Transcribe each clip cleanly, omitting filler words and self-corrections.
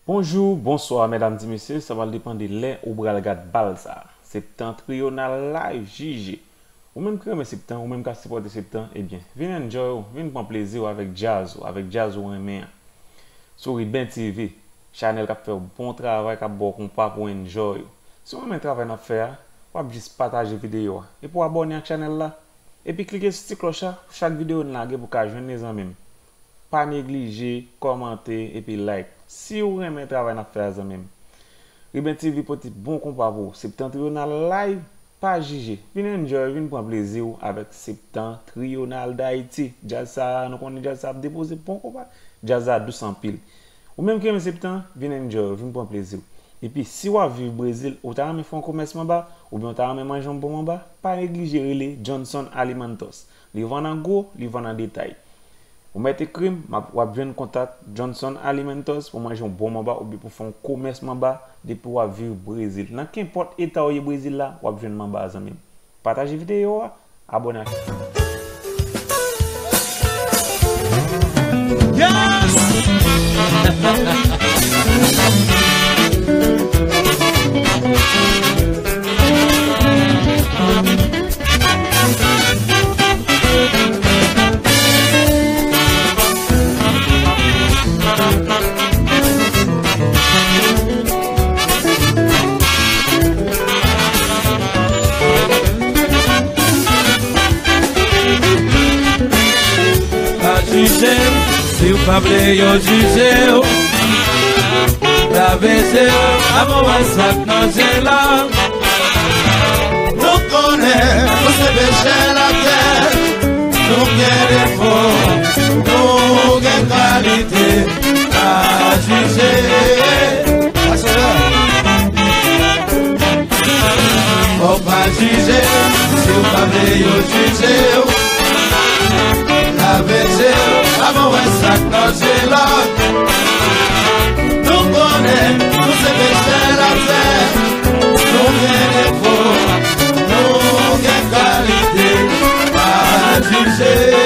Bonjour, bonsoir mesdames et messieurs, ça va dépendre de l'air ou bral regarder balsa. Septentrional live JG. Ou même que mais septembre, ou même qu'à supporter septembre, eh bien, venez enjoy, venez prendre plaisir avec jazz ou un main. Sur Ben TV, channel qui fait un bon travail, qui a bon compas pour enjoy. Si vous avez un travail à faire, vous pouvez juste partager la vidéo et pour abonner à la chaîne là. Et puis cliquez sur cette cloche pour chaque vidéo pour que vous les amis. Pas négliger, commenter et puis like. Si vous aimez travail à faire ça même. Ben TV pour bon compas pour Septentrional live, pas juger. Venez enjoy, venez prendre plaisir avec Septentrional d'Haïti. Jazz ça, nous connaissons jazz ça déposer bon compas. Jazz à 200 piles. Ou même que septembre, venez enjoy, venez prendre plaisir. Et puis si vous vivez au Brésil, vous avez fait un commerce en bas, ou bien vous avez mangé un bon en bas, pas négliger les Johnson Alimentos. Les vendent en gros, les vendent en détail. Vous mettez crime, vous avez un contact Johnson Alimentos pour manger un bon en bas, ou bien pour faire un commerce en bas, depuis vous vivre au Brésil. Dans n'importe état où vous Brésil là, vous avez un en bas. Partagez la vidéo, abonnez-vous. Yes! Se o Pableio dizeu, da vez eu amo essa congela. No connaît, você beija la terre, no querer for, no quer qualité, a dizer. Opa dizer, se o Pableio dizeu, da vez eu amo essa congela. No connaît, você beija la terre, no querer for, no quer qualité, a dizer.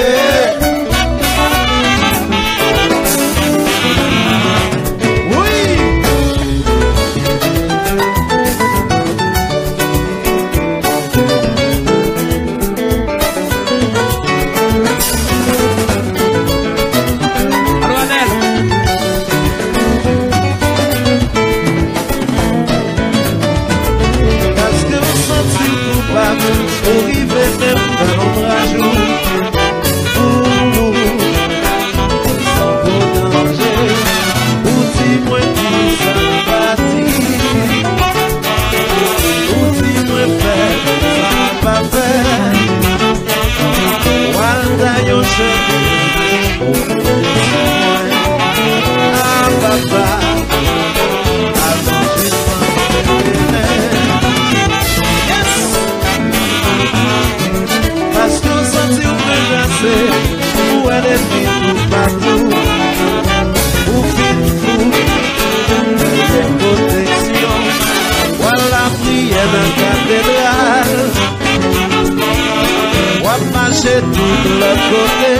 Marcher tout le côté,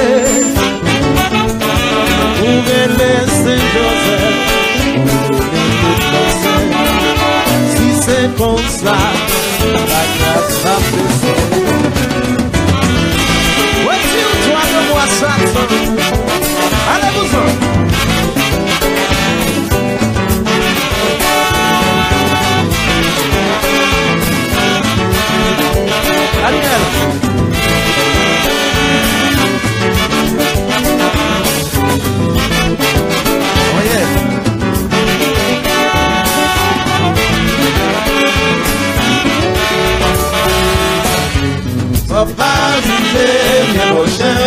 ouvrez Saint-Joseph, si c'est comme ça, la grâce va passer. Voici toi de moi Saxon, allez-vous-en. Pas juger bien au chien,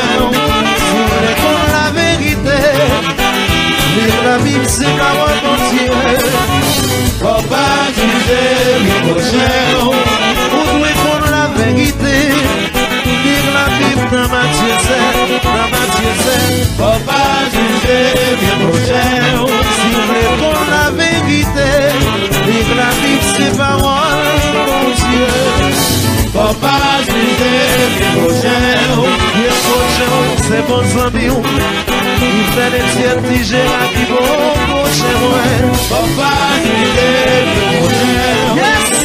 si vous voulez qu'on la vérité, vivre la vie c'est parole entière. Faut pas juger bien au chien, vous voulez qu'on la vérité, vivre la vie dans ma dièse. Faut pas juger bien au chien, si vous voulez qu'on la vérité, vivre la vie c'est parole entière. Faut pas juger bien au chien, c'est bon amis, il fait des tiers, j'ai la vie, bon, chez moi. Papa juger le prochain. Yes.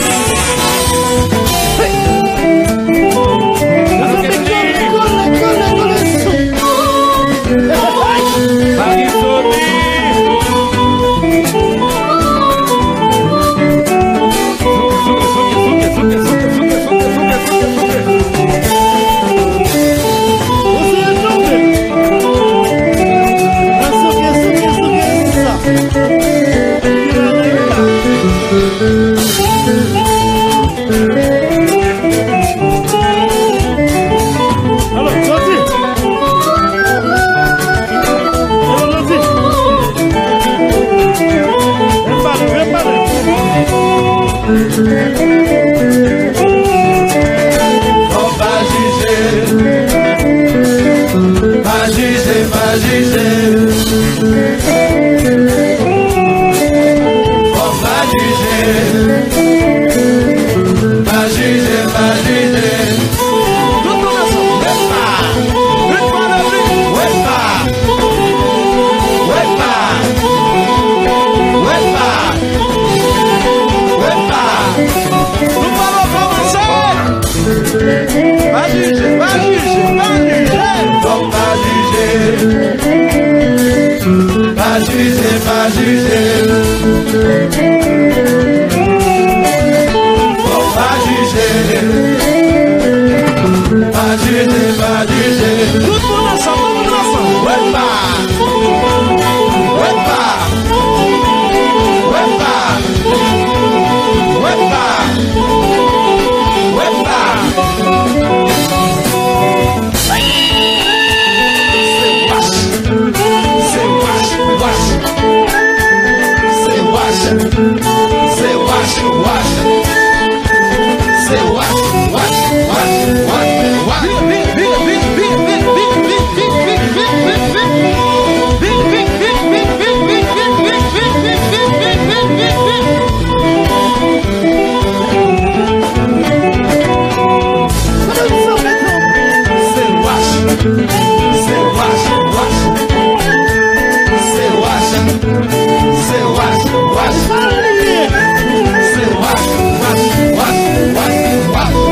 Wow.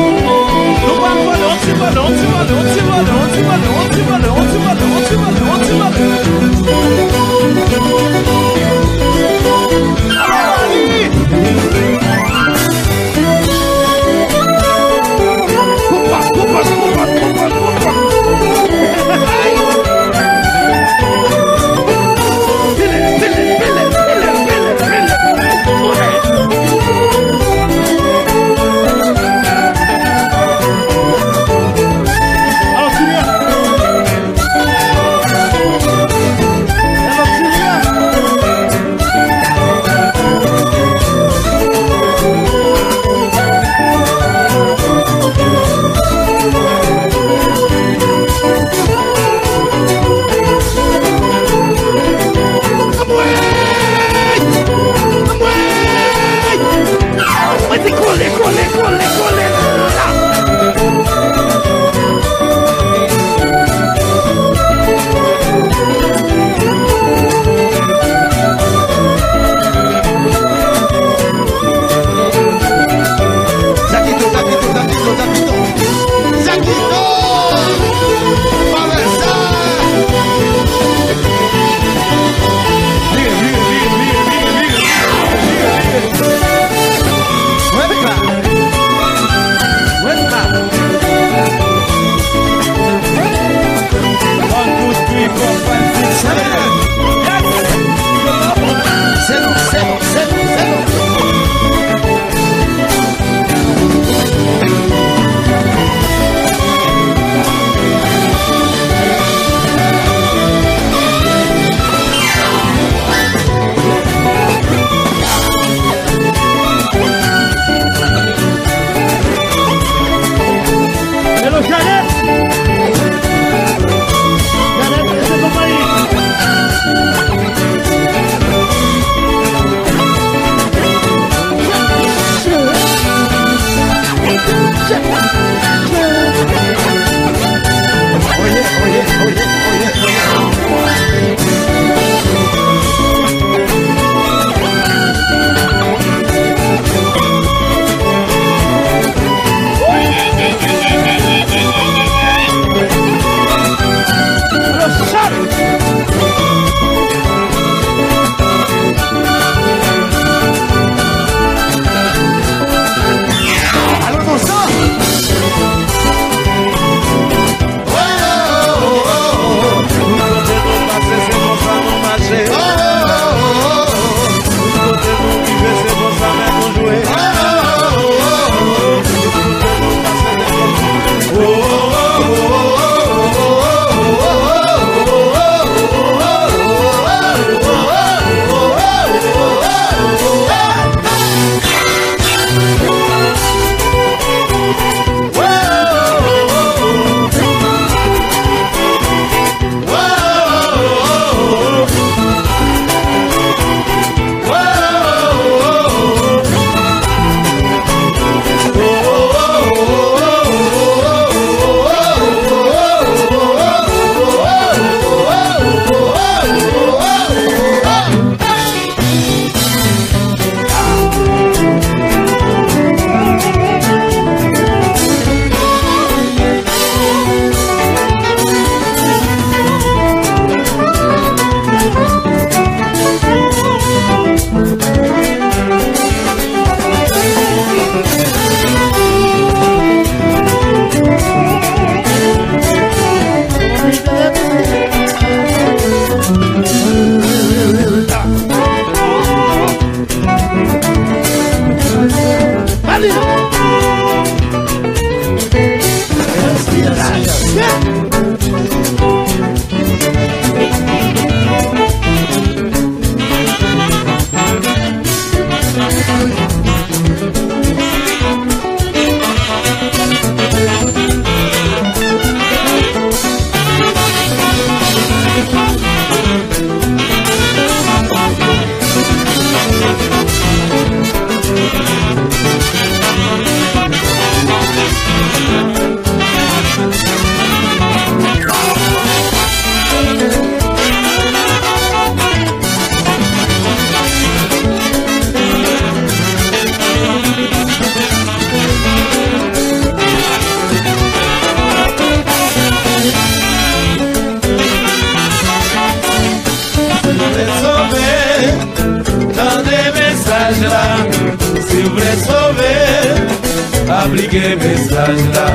appliquez message là.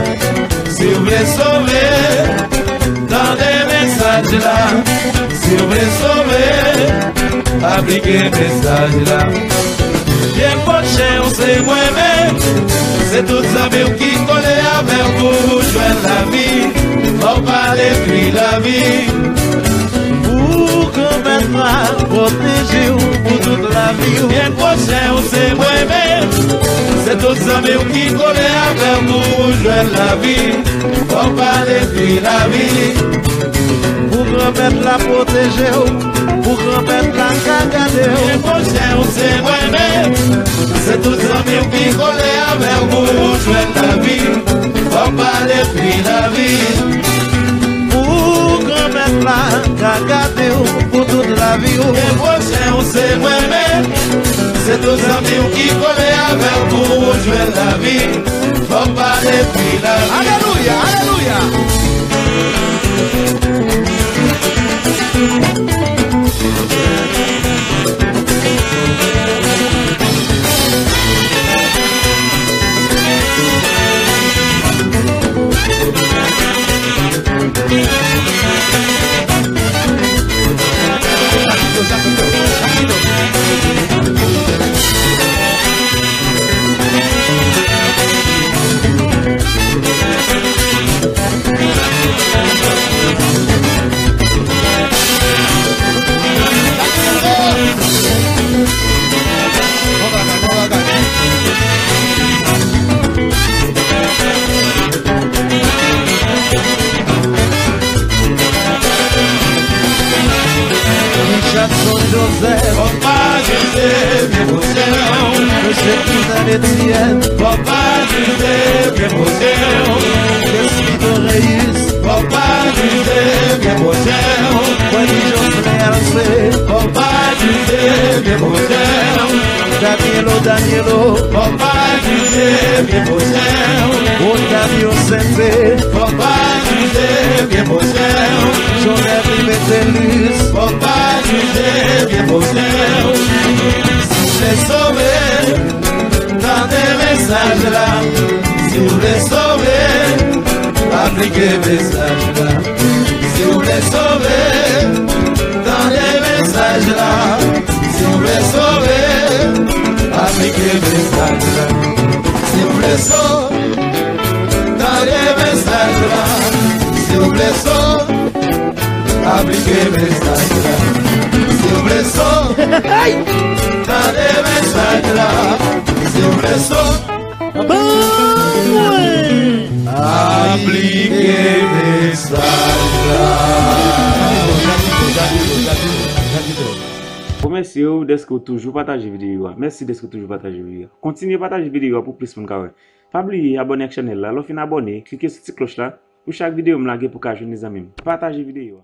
Si vous voulez sauver, dans des messages là. Si vous voulez sauver, appliquez message là. Bien prochain, on sait moi-même. C'est tout ça qui connaît avec vous, joindre la vie. On parle puis la vie. Pour qu'on mettra protéger pour toute la vie. Bien prochain, on sait moi-même. C'est tout ça qui connaît avec vous, joindre la vie. On parle puis la vie. Pour qu'on mettre la protéger, pour qu'on mette la cagader. Bien prochain, on sait moi-même. C'est tout ça qui connaît avec vous, joindre la vie. On parle puis la vie. Pour qu'on mette la cagader pour toute la vie. Les prochains, on sait moi-même. C'est aux amis qui connaissent avec vous, jouer la vie. On parle puis la vie. Alléluia, alléluia. Joseph, Papa Joseph, bien prochain. Monsieur Cousin Etienne, Papa Joseph, bien prochain. Esprit de Reis, Papa Joseph, bien prochain. Wally Jocelyn, Papa Joseph, bien prochain. Danielo, Papa Joseph, bien prochain. Otavio Sente, Papa Joseph, bien prochain. Jonel Rivetelus, Papa Joseph, bien prochain. Si vous voulez sauver, dans des messages là. Si vous voulez sauver, appliquez message là. Si vous voulez sauver, dans des messages là. Si vous voulez sauver, appliquez message là. Si vous voulez sauver, dans des messages là. Si vous voulez sauver, appliquez message là. Si vous voulez sauver, dans des messages là. Si vous voulez sauver, appliquez message Merci d'être toujours partagé vidéo. Merci d'être toujours partagé vidéo. Continuez à partager vidéo pour plus de monde. Pas oublier abonner à la chaîne là. Lorsque vous abonnez, cliquez sur cette cloche là pour chaque vidéo me laguer pour que je les amis. Partagez vidéo.